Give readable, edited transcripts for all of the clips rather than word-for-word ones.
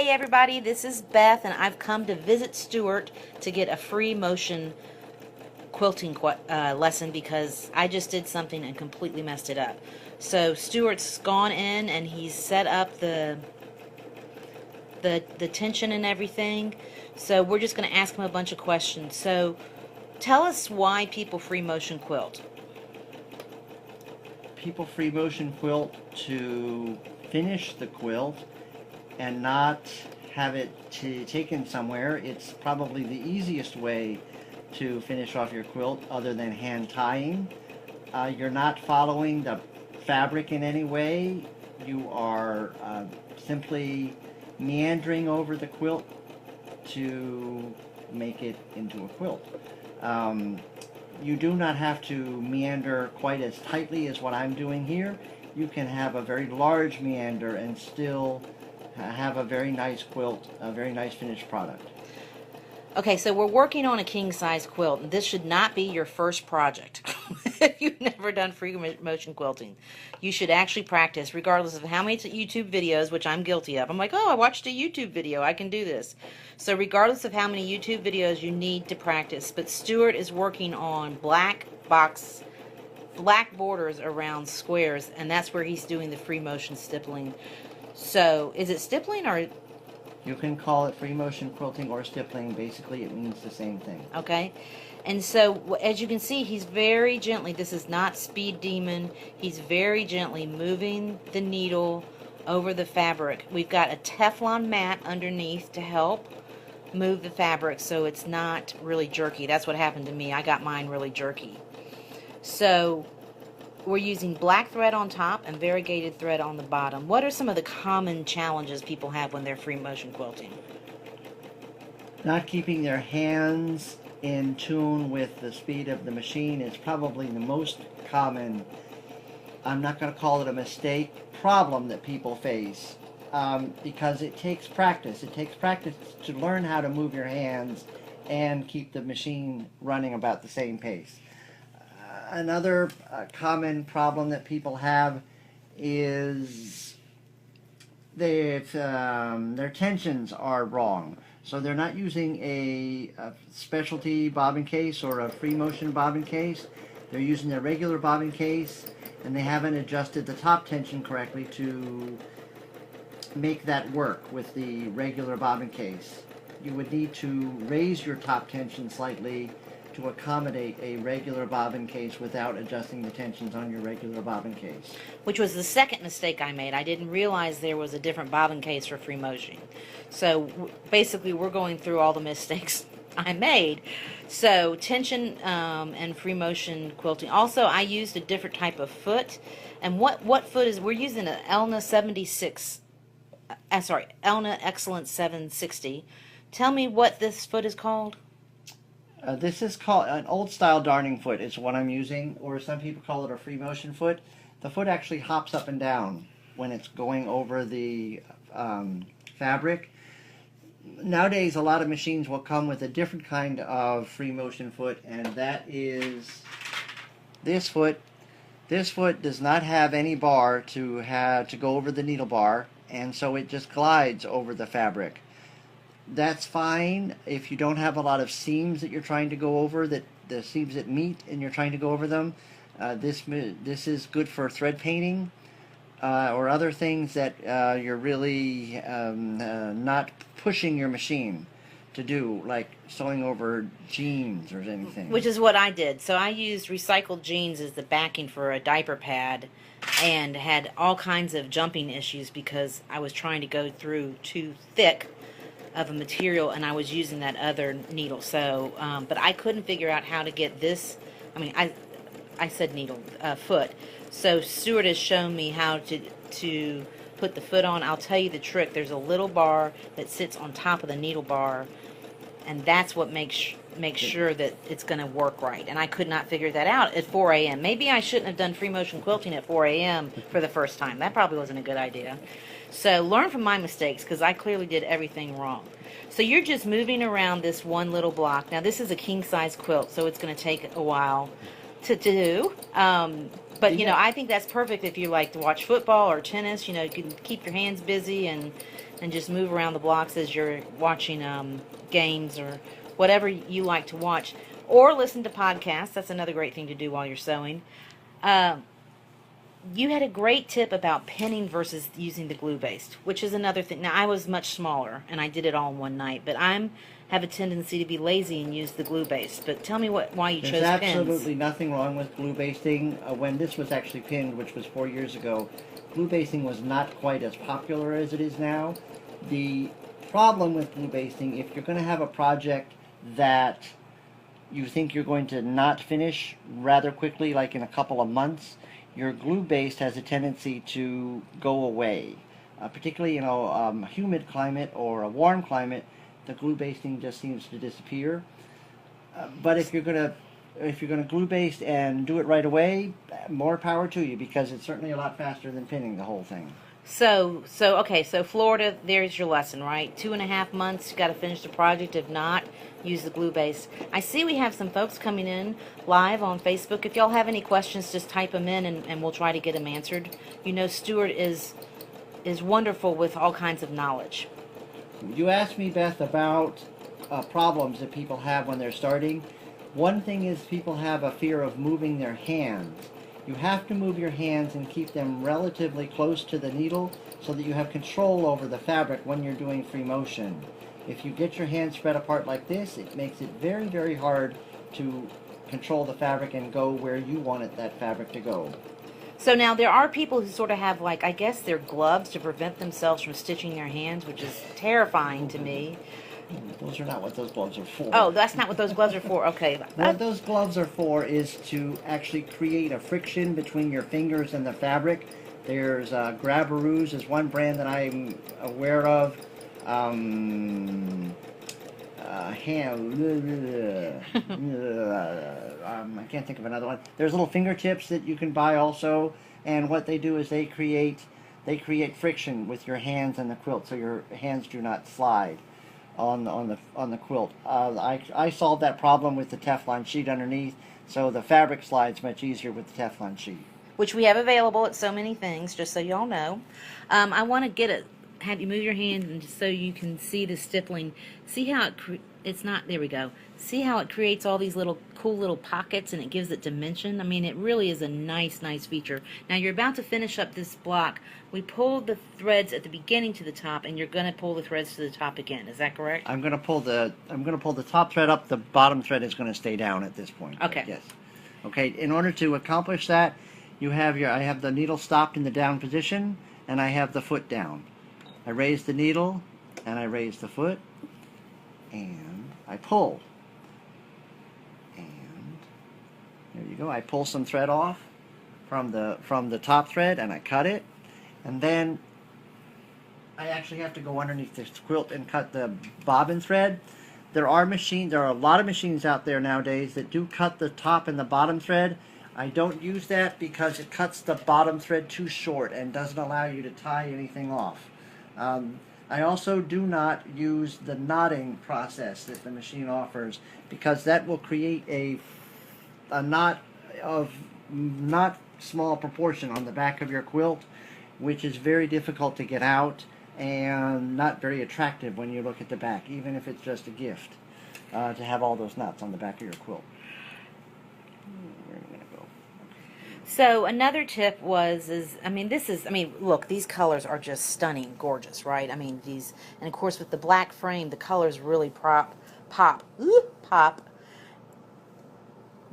Hey everybody, this is Beth, and I've come to visit Stuart to get a free motion quilting lesson because I just did something and completely messed it up. So Stuart's gone in and he's set up the tension and everything. So we're just going to ask him a bunch of questions. So tell us why people free motion quilt. People free motion quilt to finish the quilt and not have it taken somewhere. It's probably the easiest way to finish off your quilt other than hand tying. You're not following the fabric in any way. You are simply meandering over the quilt to make it into a quilt. You do not have to meander quite as tightly as what I'm doing here. You can have a very large meander and still have a very nice quilt, a very nice finished product. Okay, so we're working on a king-size quilt, and this should not be your first project. If you've never done free motion quilting, you should actually practice, regardless of how many YouTube videos, which I'm guilty of. I'm like, oh, I watched a YouTube video, I can do this. So regardless of how many YouTube videos, you need to practice. But Stuart is working on black borders around squares, and that's where he's doing the free motion stippling. So is it stippling or... You can call it free motion quilting or stippling. Basically, it means the same thing. Okay. And so, as you can see, he's very gently, this is not Speed Demon, he's very gently moving the needle over the fabric. We've got a Teflon mat underneath to help move the fabric so it's not really jerky. That's what happened to me. I got mine really jerky. So, we're using black thread on top and variegated thread on the bottom. What are some of the common challenges people have when they're free motion quilting? Not keeping their hands in tune with the speed of the machine is probably the most common, I'm not going to call it a mistake, problem that people face, because it takes practice. It takes practice to learn how to move your hands and keep the machine running about the same pace. Another common problem that people have is their tensions are wrong. So they're not using a specialty bobbin case or a free motion bobbin case. They're using their regular bobbin case, and they haven't adjusted the top tension correctly to make that work with the regular bobbin case. You would need to raise your top tension slightly to accommodate a regular bobbin case without adjusting the tensions on your regular bobbin case. Which was the second mistake I made. I didn't realize there was a different bobbin case for free motion. So basically we're going through all the mistakes I made. So tension and free motion quilting. Also, I used a different type of foot. And what foot is, we're using an Elna 76, Elna Excellence 760. Tell me what this foot is called. This is called an old style darning foot is what I'm using, or some people call it a free motion foot. The foot actually hops up and down when it's going over the fabric. Nowadays a lot of machines will come with a different kind of free motion foot, and that is this foot. This foot does not have any bar to go over the needle bar, and so it just glides over the fabric. That's fine if you don't have a lot of seams that you're trying to go over, that the seams that meet and you're trying to go over them. This is good for thread painting or other things that you're really not pushing your machine to do, like sewing over jeans or anything. Which is what I did. So I used recycled jeans as the backing for a diaper pad and had all kinds of jumping issues because I was trying to go through too thick of a material, and I was using that other needle. So, but I couldn't figure out how to get this. I mean, I said needle, foot. So Stuart has shown me how to put the foot on. I'll tell you the trick. There's a little bar that sits on top of the needle bar, and that's what makes sure that it's going to work right. And I could not figure that out at 4 a.m. Maybe I shouldn't have done free motion quilting at 4 a.m. for the first time. That probably wasn't a good idea. So learn from my mistakes, because I clearly did everything wrong. So you're just moving around this one little block. Now this is a king-size quilt, so it's going to take a while to do. But, you know, I think that's perfect if you like to watch football or tennis. You know, you can keep your hands busy and and just move around the blocks as you're watching games or whatever you like to watch, or listen to podcasts. That's another great thing to do while you're sewing. You had a great tip about pinning versus using the glue based, which is another thing. Now, I was much smaller and I did it all in one night, but I have a tendency to be lazy and use the glue based. But tell me why you chose There's pins. absolutely nothing wrong with glue basting. When this was actually pinned, which was 4 years ago, glue basting was not quite as popular as it is now. The problem with glue basting, if you're going to have a project that you think you're going to not finish rather quickly, like in a couple of months, your glue based has a tendency to go away. Particularly in a humid climate or a warm climate, the glue basting just seems to disappear. But if you're gonna glue baste and do it right away, more power to you, because it's certainly a lot faster than pinning the whole thing. So Florida, there's your lesson, right? 2.5 months, you got to finish the project. If not, use the glue base. I see we have some folks coming in live on Facebook. If y'all have any questions, just type them in, and we'll try to get them answered. You know, Stuart is wonderful with all kinds of knowledge. You asked me, Beth, about problems that people have when they're starting. One thing is people have a fear of moving their hands. You have to move your hands and keep them relatively close to the needle so that you have control over the fabric when you're doing free motion. If you get your hands spread apart like this, it makes it very, very hard to control the fabric and go where you want that fabric to go. So now there are people who sort of have, like, I guess they're gloves to prevent themselves from stitching their hands, which is terrifying to me. Those are not what those gloves are for. Oh, that's not what those gloves are for. Okay. What those gloves are for is to actually create a friction between your fingers and the fabric. There's Grabberoos is one brand that I'm aware of. I can't think of another one. There's little fingertips that you can buy also, and what they do is they create friction with your hands and the quilt, so your hands do not slide on the quilt. I solved that problem with the Teflon sheet underneath, so the fabric slides much easier with the Teflon sheet, which we have available at So Many Things, just so y'all know. I want to have you move your hand and just so you can see the stippling. See how it's not, there we go. See how it creates all these cool little pockets, and it gives it dimension. I mean, it really is a nice feature. Now you're about to finish up this block. We pulled the threads at the beginning to the top, and you're going to pull the threads to the top again. Is that correct? I'm going to pull the top thread up. The bottom thread is going to stay down at this point. Okay. Yes. Okay. In order to accomplish that, I have the needle stopped in the down position, and I have the foot down. I raise the needle, and I raise the foot, and I pull. And there you go. I pull some thread off from the top thread, and I cut it. And then I actually have to go underneath this quilt and cut the bobbin thread. There are a lot of machines out there nowadays that do cut the top and the bottom thread. I don't use that because it cuts the bottom thread too short and doesn't allow you to tie anything off. I also do not use the knotting process that the machine offers, because that will create a knot of not small proportion on the back of your quilt, which is very difficult to get out and not very attractive when you look at the back, even if it's just a gift to have all those knots on the back of your quilt. Where are we going to go? So another tip look, these colors are just stunning, gorgeous, right? I mean, and of course with the black frame, the colors really pop.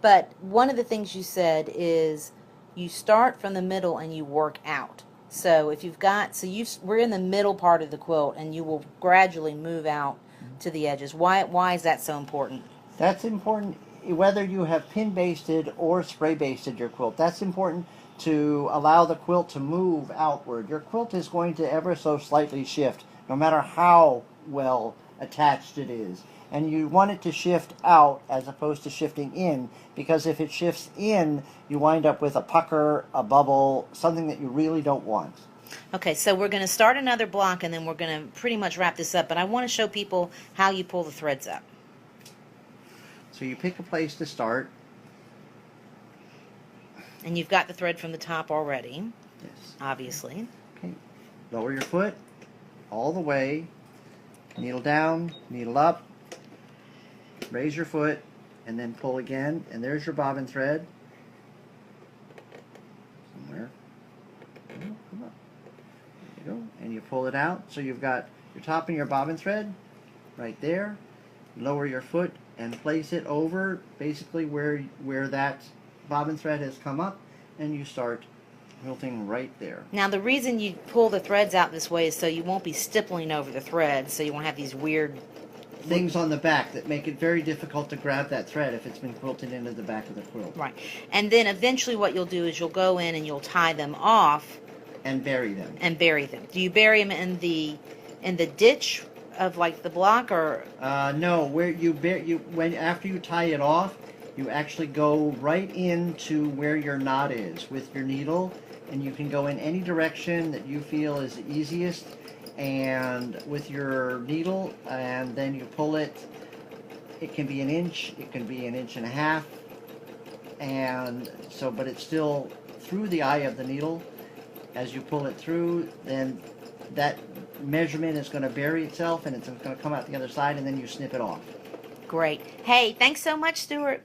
But one of the things you said is you start from the middle and you work out. So if we're in the middle part of the quilt, and you will gradually move out to the edges. Why is that so important? That's important whether you have pin basted or spray basted your quilt. That's important to allow the quilt to move outward. Your quilt is going to ever so slightly shift, no matter how well attached it is. And you want it to shift out as opposed to shifting in, because if it shifts in, you wind up with a pucker, a bubble, something that you really don't want. Okay, so we're going to start another block, and then we're going to pretty much wrap this up, but I want to show people how you pull the threads up. So you pick a place to start. And you've got the thread from the top already. Yes. Obviously. Okay. Lower your foot. all the way, needle down, needle up, raise your foot, and then pull again, and there's your bobbin thread. Somewhere. Oh, come up. There you go. And you pull it out, so you've got your top of your bobbin thread right there. Lower your foot and place it over basically where that bobbin thread has come up, and you start quilting right there. Now the reason you pull the threads out this way is so you won't be stippling over the threads, so you won't have these weird Things on the back that make it very difficult to grab that thread if it's been quilted into the back of the quilt. right. And then eventually what you'll do is you'll go in and you'll tie them off And bury them. and bury them. Do you bury them in the ditch of like the block, or No, where when after you tie it off, you actually go right into where your knot is with your needle, and you can go in any direction that you feel is the easiest, and with your needle, and then you pull it. It can be an inch, it can be an inch and a half, and so, but it's still through the eye of the needle. As you pull it through, then that measurement is going to bury itself, and it's going to come out the other side, and then you snip it off. great. Hey, thanks so much, Stuart.